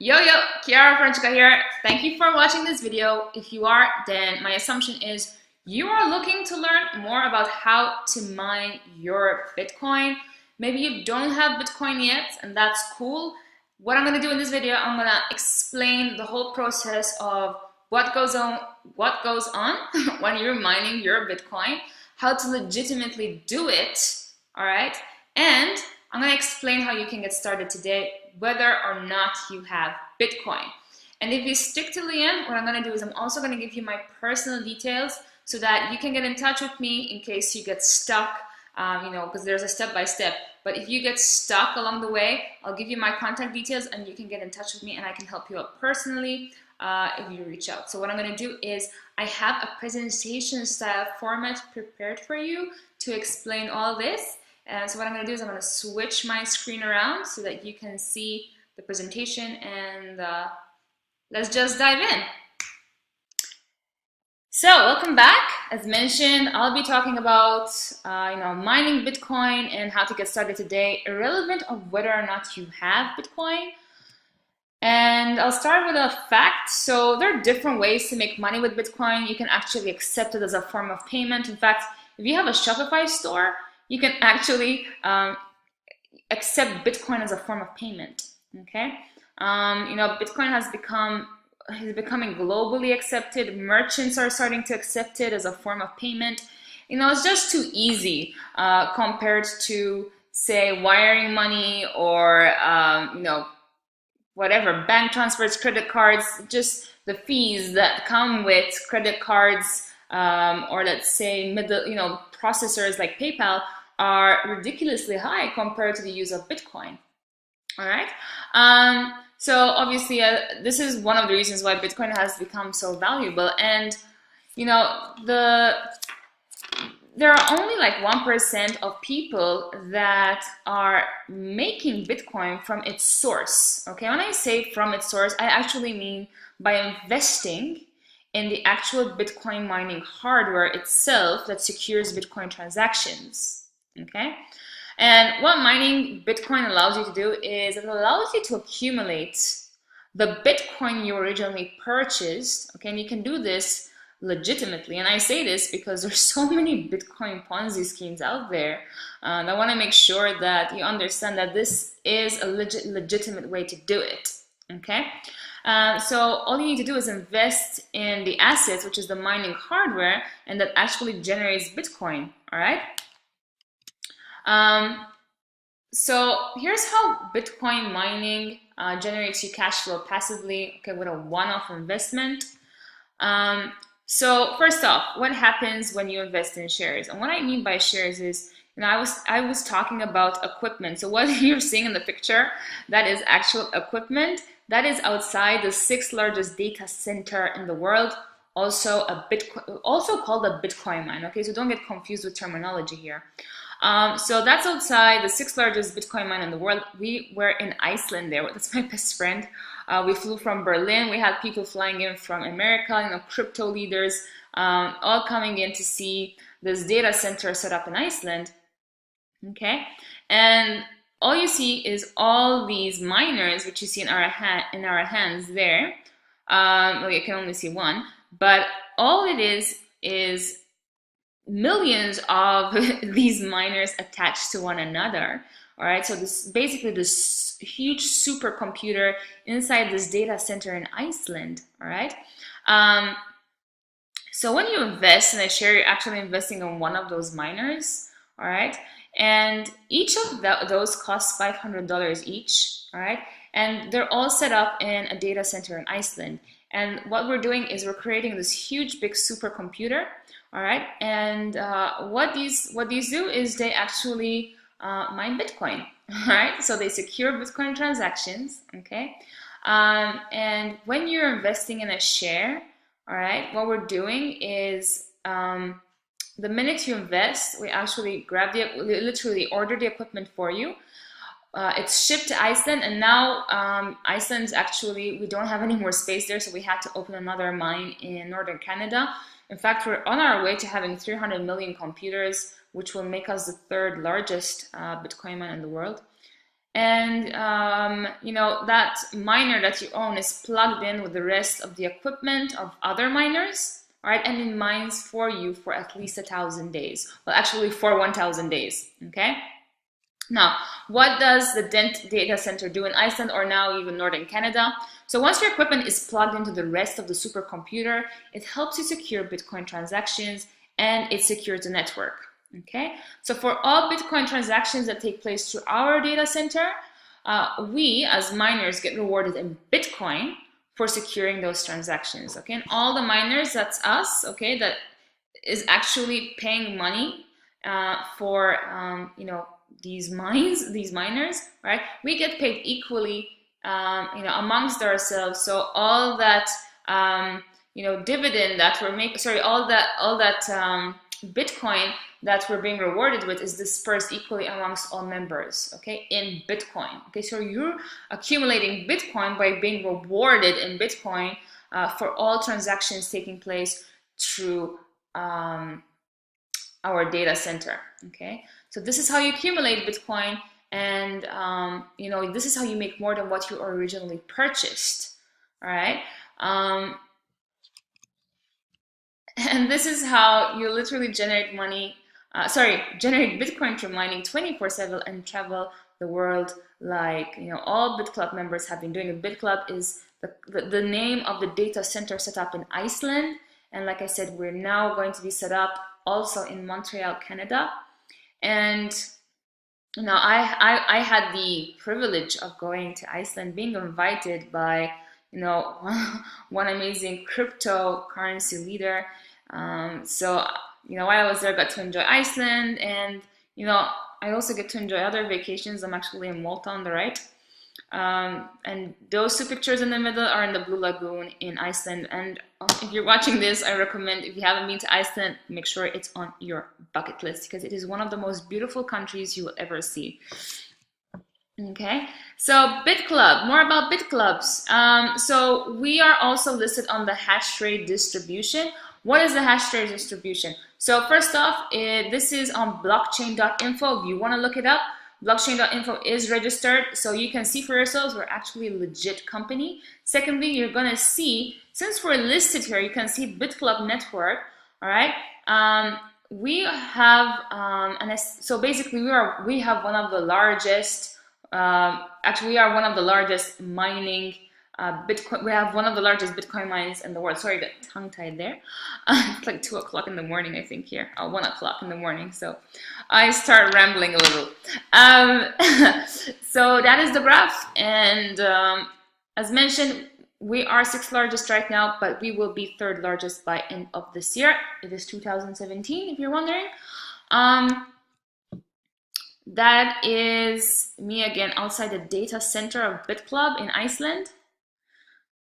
Yo, Kiara Franchka here. Thank you for watching this video. If you are, then my assumption is you are looking to learn more about how to mine your Bitcoin. Maybe you don't have Bitcoin yet, and that's cool. What I'm going to do in this video, I'm going to explain the whole process of what goes on when you're mining your Bitcoin, how to legitimately do it, all right? And I'm going to explain how you can get started today, whether or not you have Bitcoin. And if you stick to the end, what I'm going to do is I'm also going to give you my personal details so that you can get in touch with me in case you get stuck, because there's a step-by-step. But if you get stuck along the way, I'll give you my contact details and you can get in touch with me and I can help you out personally if you reach out. So what I'm going to do is I have a presentation style format prepared for you to explain all this. So what I'm going to do is I'm going to switch my screen around so that you can see the presentation, and let's just dive in. So welcome back. As mentioned, I'll be talking about mining Bitcoin and how to get started today, irrelevant of whether or not you have Bitcoin. And I'll start with a fact. So there are different ways to make money with Bitcoin. You can actually accept it as a form of payment. In fact, if you have a Shopify store, you can actually accept Bitcoin as a form of payment. Okay, Bitcoin is becoming globally accepted. Merchants are starting to accept it as a form of payment. It's just too easy compared to, say, wiring money or whatever, bank transfers, credit cards, just the fees that come with credit cards, or let's say processors like PayPal are ridiculously high compared to the use of Bitcoin. All right. So obviously, this is one of the reasons why Bitcoin has become so valuable. And there are only like 1% of people that are making Bitcoin from its source. Okay, when I say from its source, I actually mean by investing in the actual Bitcoin mining hardware itself that secures Bitcoin transactions. Okay, and what mining Bitcoin allows you to do is it allows you to accumulate the Bitcoin you originally purchased. Okay, and you can do this legitimately. And I say this because there's so many Bitcoin Ponzi schemes out there. And I want to make sure that you understand that this is a legitimate way to do it. Okay, so all you need to do is invest in the assets, which is the mining hardware, and that actually generates Bitcoin. All right. So here's how Bitcoin mining generates you cash flow passively, okay, with a one-off investment. So first off, what happens when you invest in shares? And what I mean by shares is, I was talking about equipment. So what you're seeing in the picture, that is actual equipment. That is outside the 6th largest data center in the world, also called a Bitcoin mine. Okay, so don't get confused with terminology here. So that's outside the 6th largest Bitcoin mine in the world. We were in Iceland there. That's my best friend. We flew from Berlin. We had people flying in from America, crypto leaders, all coming in to see this data center set up in Iceland. Okay, and all you see is all these miners, which you see in our hands there. Well, you can only see one, but all it is millions of these miners attached to one another. All right, so this basically this huge supercomputer inside this data center in Iceland. All right, so when you invest in a share, you're actually investing in one of those miners. All right, and each of those costs $500 each. All right, and they're all set up in a data center in Iceland. And what we're doing is we're creating this huge big supercomputer. All right, and what these do is they actually mine Bitcoin. All right, so they secure Bitcoin transactions. Okay, and when you're investing in a share, all right, what we're doing is the minute you invest, we actually literally order the equipment for you. It's shipped to Iceland, and now Iceland's actually, we don't have any more space there, so we had to open another mine in northern Canada. In fact, we're on our way to having 300 million computers, which will make us the 3rd largest Bitcoin mine in the world. And you know, that miner that you own is plugged in with the rest of the equipment of other miners, right? And it mines for you for at least 1,000 days. Well, actually for 1,000 days, okay? Now, what does the Dent data center do in Iceland, or now even Northern Canada? So once your equipment is plugged into the rest of the supercomputer, it helps you secure Bitcoin transactions and it secures the network. Okay, so for all Bitcoin transactions that take place through our data center, we as miners get rewarded in Bitcoin for securing those transactions. Okay, and all the miners, that's us, okay, that is actually paying money for you know, these miners, right? We get paid equally, you know, amongst ourselves. So all that you know, dividend that we're making, sorry, all that Bitcoin that we're being rewarded with is dispersed equally amongst all members, okay, in Bitcoin. Okay, so you're accumulating Bitcoin by being rewarded in Bitcoin for all transactions taking place through our data center. Okay, so this is how you accumulate Bitcoin, and you know, this is how you make more than what you originally purchased. All right. And this is how you literally generate money, generate Bitcoin through mining 24/7 and travel the world like, you know, all Bitclub members have been doing. Bitclub is the name of the data center set up in Iceland. And like I said, we're now going to be set up also in Montreal, Canada. And you know, I had the privilege of going to Iceland, being invited by, you know, one amazing cryptocurrency leader. So, you know, while I was there, I got to enjoy Iceland, and, you know, I also get to enjoy other vacations. I'm actually in Malta on the right. And those two pictures in the middle are in the Blue Lagoon in Iceland. And if you're watching this, I recommend, if you haven't been to Iceland, make sure it's on your bucket list, because it is one of the most beautiful countries you will ever see. Okay, so Bitclub, more about Bitclubs. So we are also listed on the hash rate distribution. What is the hash rate distribution? So first off, this is on blockchain.info. If you want to look it up, blockchain.info is registered, so you can see for yourselves we're actually a legit company. Secondly, you're going to see, since we're listed here, you can see Bitclub Network. All right, we have so basically we have one of the largest. Actually, we are one of the largest mining Bitcoin. We have one of the largest Bitcoin mines in the world. Sorry, got tongue-tied there. It's like 2 o'clock in the morning, I think here. 1 o'clock in the morning. So I start rambling a little. So that is the graph. And as mentioned, we are 6th largest right now, but we will be 3rd largest by end of this year. It is 2017, if you're wondering. That is me again outside the data center of Bitclub in Iceland,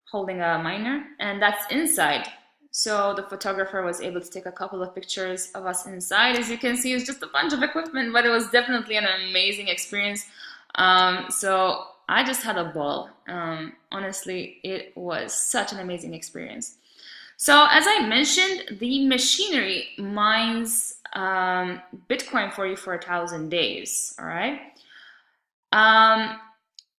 holding a miner, and that's inside. So the photographer was able to take a couple of pictures of us inside. As you can see, it's just a bunch of equipment, but it was definitely an amazing experience. So I just had a ball. Honestly, it was such an amazing experience. So as I mentioned, the machinery mines Bitcoin for you for 1,000 days. All right.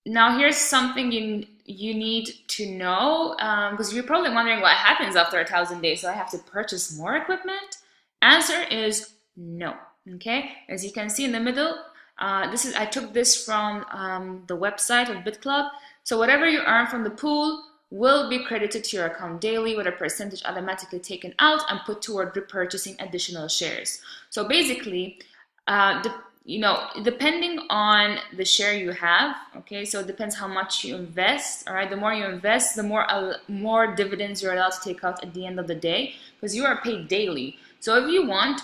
Now here's something you need to know, because you're probably wondering what happens after 1,000 days. So I have to purchase more equipment? Answer is no. Okay. As you can see in the middle, I took this from the website of Bitclub. So whatever you earn from the pool will be credited to your account daily, with a percentage automatically taken out and put toward repurchasing additional shares. So basically, you know, depending on the share you have, okay, so it depends how much you invest. All right, the more you invest, the more dividends you're allowed to take out at the end of the day, because you are paid daily. So if you want,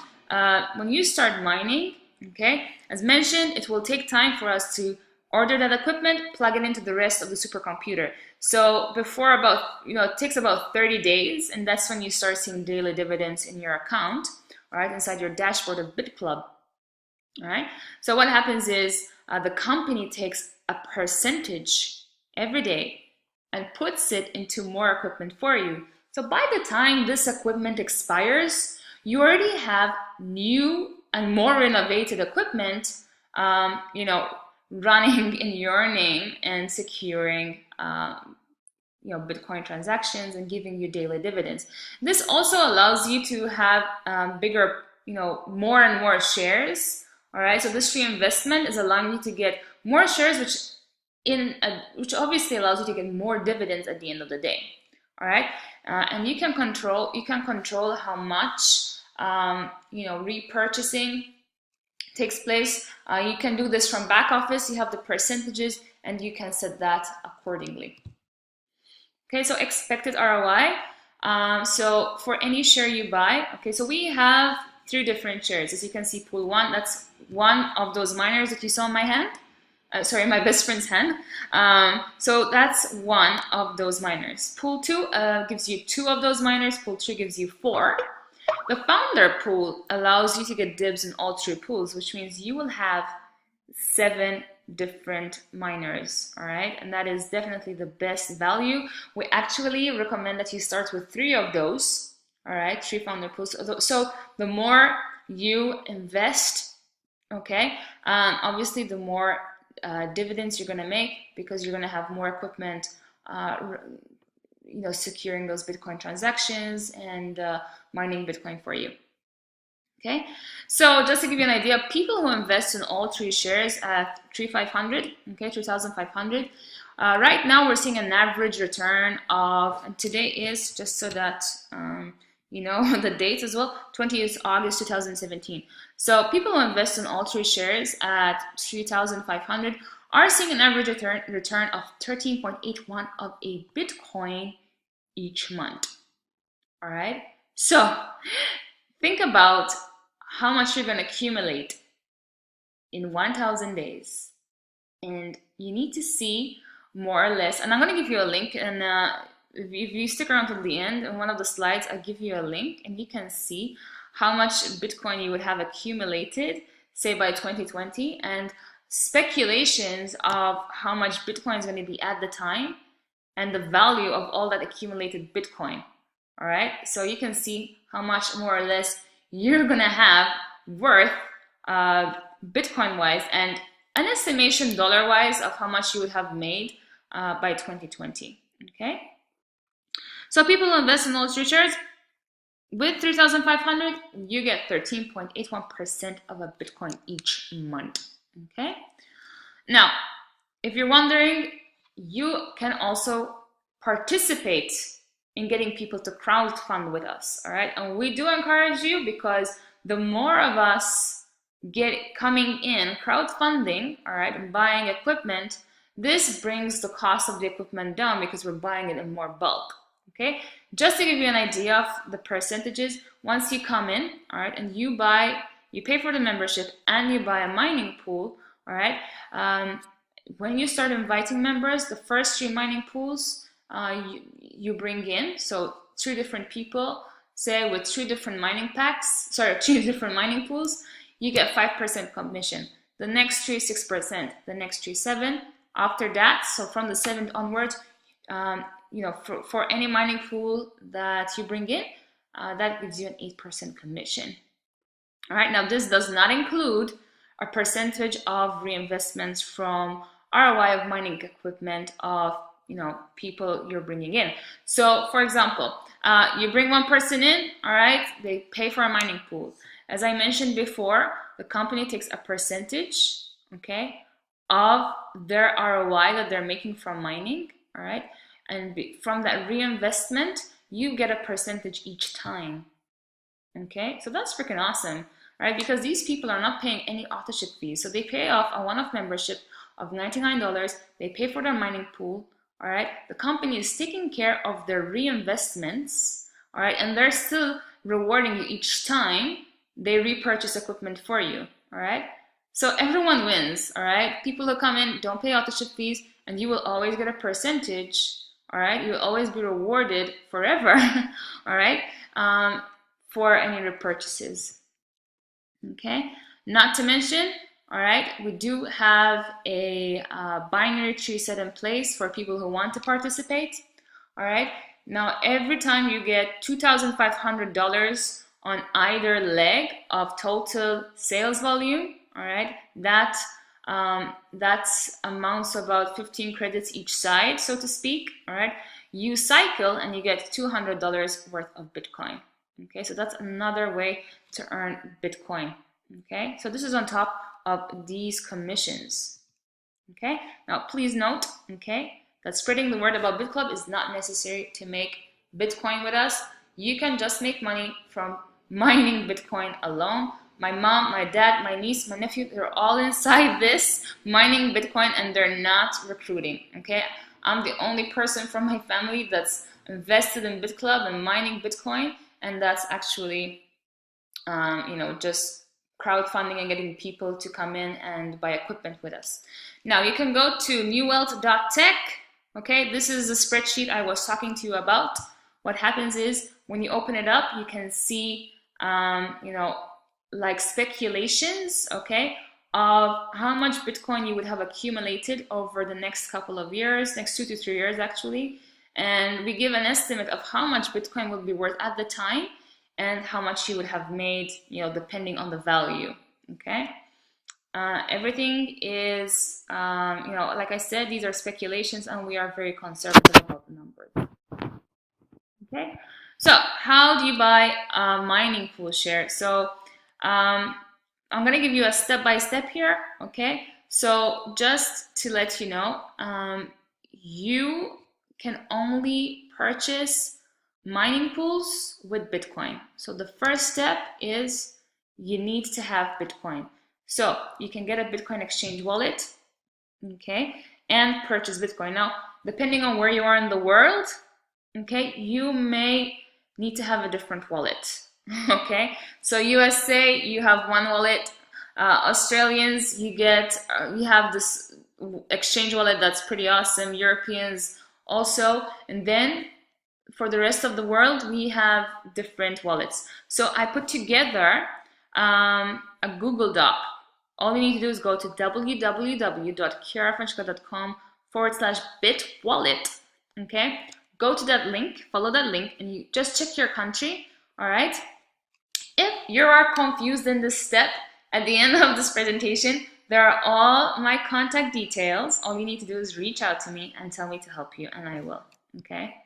when you start mining, okay, as mentioned, it will take time for us to order that equipment, plug it into the rest of the supercomputer. So before about, you know, it takes about 30 days, and that's when you start seeing daily dividends in your account, all right, inside your dashboard of Bitclub. All right. So what happens is the company takes a percentage every day and puts it into more equipment for you. So by the time this equipment expires, you already have new and more renovated equipment, you know, running in your name and securing Bitcoin transactions and giving you daily dividends. This also allows you to have bigger, more and more shares. All right, so this reinvestment is allowing you to get more shares, which obviously allows you to get more dividends at the end of the day. All right, and you can control how much repurchasing takes place. You can do this from back office. You have the percentages, and you can set that accordingly. Okay, so expected ROI. So for any share you buy, okay, so we have 3 different shares. As you can see, pool 1, that's one of those miners that you saw in my hand. Sorry, my best friend's hand. So that's one of those miners. Pool 2 gives you 2 of those miners. Pool 3 gives you 4. The founder pool allows you to get dibs in all 3 pools, which means you will have 7 different miners. All right, and that is definitely the best value. We actually recommend that you start with 3 of those. All right, 3 founder pools. So the more you invest, okay, obviously the more dividends you're going to make, because you're going to have more equipment securing those Bitcoin transactions and mining Bitcoin for you. Okay, so just to give you an idea, people who invest in all 3 shares at 3,500, okay, 3,500, right now we're seeing an average return of, and today is, just so that the dates as well, 20th August 2017. So people who invest in all 3 shares at 3,500 are seeing an average return of 13.81 of a Bitcoin each month. All right, so think about how much you're going to accumulate in 1,000 days, and you need to see more or less, and I'm going to give you a link, and if you stick around till the end, in one of the slides I give you a link, and you can see how much Bitcoin you would have accumulated, say by 2020, and speculations of how much Bitcoin is going to be at the time, and the value of all that accumulated Bitcoin. All right, so you can see how much more or less you're gonna have worth Bitcoin-wise, and an estimation dollar-wise of how much you would have made by 2020. Okay, so people who invest in those futures with 3,500, you get 13.81% of a Bitcoin each month. Okay, now if you're wondering, you can also participate in getting people to crowdfund with us. All right, and we do encourage you, because the more of us get coming in crowdfunding, all right, and buying equipment, this brings the cost of the equipment down, because we're buying it in more bulk. Okay, just to give you an idea of the percentages, once you come in, all right, and you pay for the membership and you buy a mining pool, all right, when you start inviting members, the first 3 mining pools you bring in, so 3 different people, say with 3 different mining packs, 3 different mining pools, you get 5% commission. The next 3, 6%. The next 3, 7%. After that, so from the 7th onwards, for any mining pool that you bring in, that gives you an 8% commission. All right, now this does not include a percentage of reinvestments from ROI of mining equipment of people you're bringing in. So for example, you bring one person in, all right, they pay for a mining pool. As I mentioned before, the company takes a percentage, okay, of their ROI that they're making from mining, all right, and from that reinvestment, you get a percentage each time. Okay, so that's freaking awesome, right? Because these people are not paying any authorship fees. So they pay off a one-off membership of $99. They pay for their mining pool. All right, the company is taking care of their reinvestments. All right, and they're still rewarding you each time they repurchase equipment for you. All right, so everyone wins. All right, people who come in don't pay authorship fees, and you will always get a percentage. All right, you will always be rewarded forever. All right, for any repurchases. Okay, not to mention, all right, we do have a binary tree set in place for people who want to participate. All right, now every time you get $2,500 on either leg of total sales volume, all right, that That's amounts to about 15 credits each side, so to speak. All right, you cycle and you get $200 worth of Bitcoin. Okay, so that's another way to earn Bitcoin. Okay, so this is on top of these commissions. Okay, now please note, okay, that spreading the word about Bitclub is not necessary to make Bitcoin with us. You can just make money from mining Bitcoin alone. My mom, my dad, my niece, my nephew, they're all inside this mining Bitcoin and they're not recruiting, okay? I'm the only person from my family that's invested in Bitclub and mining Bitcoin, and that's actually, just crowdfunding and getting people to come in and buy equipment with us. Now you can go to newwealth.tech. Okay, this is the spreadsheet I was talking to you about. What happens is when you open it up, you can see, like speculations, okay, of how much Bitcoin you would have accumulated over the next couple of years, next 2 to 3 years actually. And we give an estimate of how much Bitcoin would be worth at the time and how much you would have made, depending on the value, okay? Everything is, like I said, these are speculations and we are very conservative about the numbers, okay? So how do you buy a mining pool share? So I'm gonna give you a step-by-step here, okay? So just to let you know, you can only purchase mining pools with Bitcoin. So the first step is you need to have Bitcoin. So you can get a Bitcoin exchange wallet, okay, and purchase Bitcoin. Now, depending on where you are in the world, okay, you may need to have a different wallet, okay? So USA, you have one wallet. Australians, you have this exchange wallet that's pretty awesome. Europeans also, and then for the rest of the world, we have different wallets. So I put together a Google Doc. All you need to do is go to www.kiarafrenchka.com/bitwallet, okay? Go to that link, follow that link, and you just check your country, all right? If you are confused in this step, at the end of this presentation, there are all my contact details. All you need to do is reach out to me and tell me to help you, and I will, okay?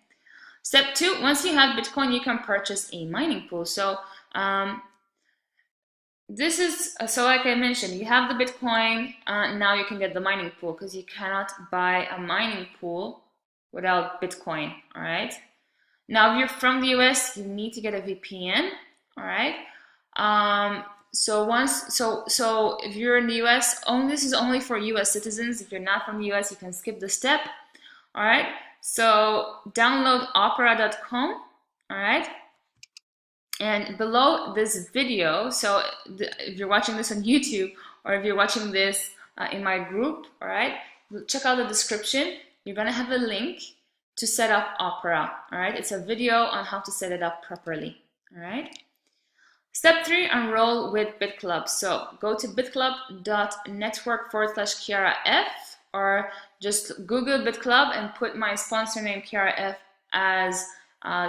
Step 2, once you have Bitcoin, you can purchase a mining pool. So this is, so like I mentioned, you have the Bitcoin, now you can get the mining pool because you cannot buy a mining pool without Bitcoin, all right? Now, if you're from the US, you need to get a VPN, all right? So if you're in the US, this is only for US citizens. If you're not from the US, you can skip the step, all right? So download opera.com, all right? And below this video, so if you're watching this on YouTube or if you're watching this in my group, all right, check out the description. You're gonna have a link to set up Opera, all right? It's a video on how to set it up properly, all right? Step 3, enroll with Bitclub. So go to bitclub.network/KiaraF or just Google Bitclub and put my sponsor name Kiara F as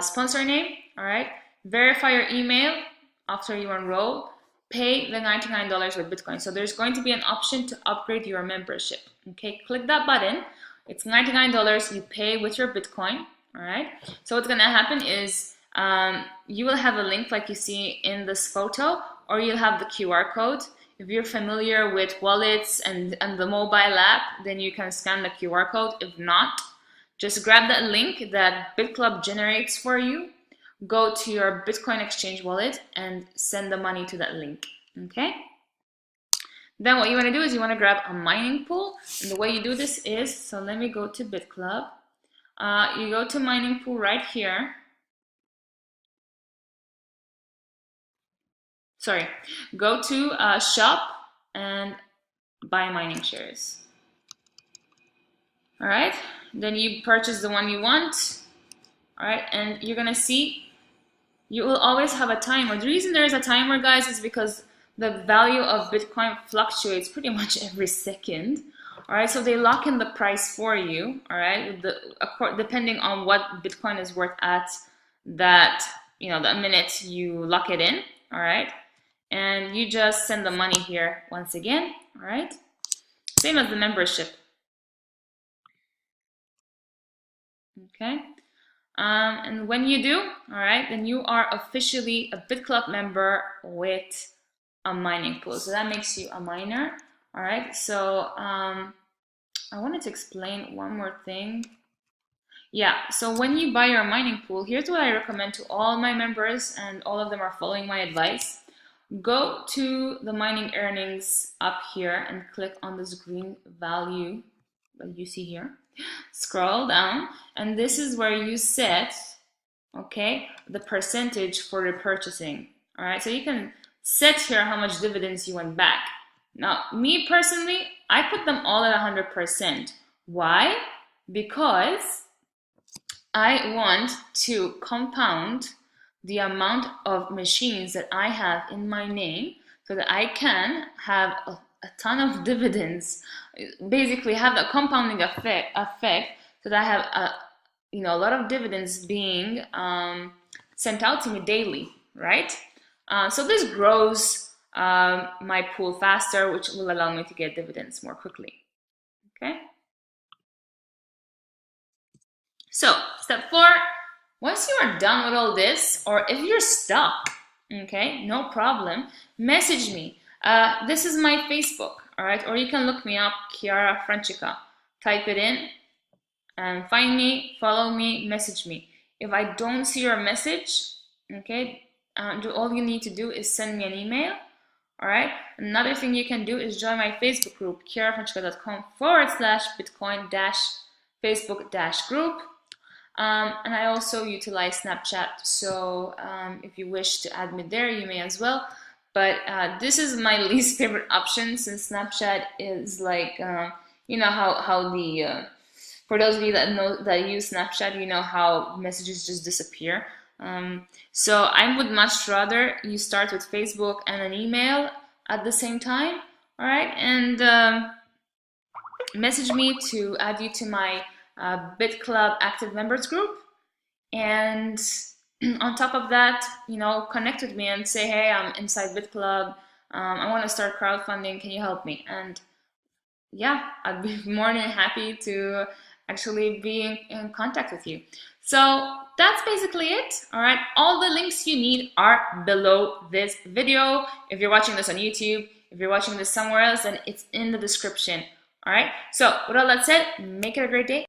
sponsor name, all right? Verify your email after you enroll, pay the $99 with Bitcoin. So there's going to be an option to upgrade your membership, okay? Click that button. It's $99, you pay with your Bitcoin, all right? So what's gonna happen is you will have a link like you see in this photo, or you'll have the QR code. If you're familiar with wallets and the mobile app, then you can scan the QR code. If not, just grab that link that Bitclub generates for you, go to your Bitcoin exchange wallet and send the money to that link, okay? Then what you want to do is you want to grab a mining pool, and the way you do this is, so let me go to Bitclub. You go to mining pool right here. Sorry, go to shop and buy mining shares. All right, then you purchase the one you want. All right, and you're gonna see you will always have a timer. The reason there is a timer, guys, is because the value of Bitcoin fluctuates pretty much every second. All right, so they lock in the price for you. All right, depending on what Bitcoin is worth at that, the minute you lock it in. All right, and you just send the money here once again. All right, same as the membership. Okay. And when you do, all right, then you are officially a Bitclub member with a mining pool. So that makes you a miner. All right. So I wanted to explain one more thing. Yeah, so when you buy your mining pool, here's what I recommend to all my members, and all of them are following my advice. Go to the mining earnings up here and click on this green value that you see here. Scroll down, and this is where you set, okay, the percentage for repurchasing. All right, so you can set here how much dividends you want back. Now, me personally, I put them all at 100%. Why? Because I want to compound the amount of machines that I have in my name so that I can have a ton of dividends, basically have the compounding effect so that I have a lot of dividends being sent out to me daily, right? So this grows my pool faster, which will allow me to get dividends more quickly. Okay. So step 4, once you are done with all this, or if you're stuck, okay, no problem, message me. This is my Facebook, all right, or you can look me up, Chiara Francica. Type it in and find me, follow me, message me. If I don't see your message, okay, all you need to do is send me an email. All right. Another thing you can do is join my Facebook group, chiarafrancica.com/Bitcoin-Facebook-group. And I also utilize Snapchat, so if you wish to add me there, you may as well. But this is my least favorite option, since Snapchat is like, you know how the for those of you that use Snapchat, you know how messages just disappear. So I would much rather you start with Facebook and an email at the same time. All right, and message me to add you to my Bitclub active members group, and on top of that, connect with me and say, hey, I'm inside Bitclub, I want to start crowdfunding, can you help me? And yeah, I'd be more than happy to actually be in contact with you. So that's basically it. All right, all the links you need are below this video. If you're watching this on YouTube, if you're watching this somewhere else, then it's in the description. All right, so with all that said, make it a great day.